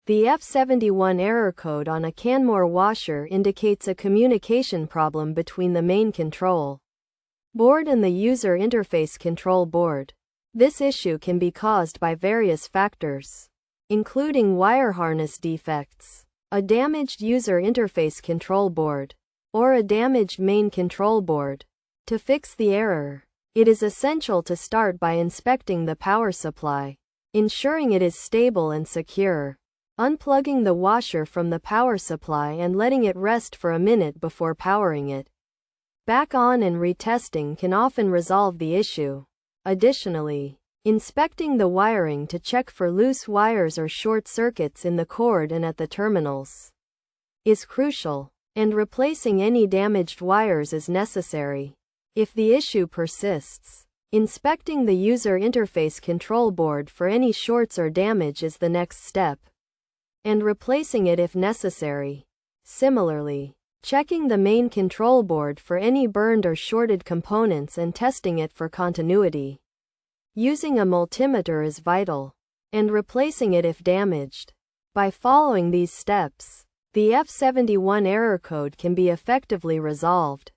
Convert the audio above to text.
The F71 error code on a Kenmore washer indicates a communication problem between the main control board and the user interface control board. This issue can be caused by various factors, including wire harness defects, a damaged user interface control board, or a damaged main control board. To fix the error, it is essential to start by inspecting the power supply, ensuring it is stable and secure. Unplugging the washer from the power supply and letting it rest for a minute before powering it back on and retesting can often resolve the issue. Additionally, inspecting the wiring to check for loose wires or short circuits in the cord and at the terminals is crucial, and replacing any damaged wires is necessary. If the issue persists, inspecting the user interface control board for any shorts or damage is the next step, and replacing it if necessary. Similarly, checking the main control board for any burned or shorted components and testing it for continuity using a multimeter is vital, and replacing it if damaged. By following these steps, the F71 error code can be effectively resolved.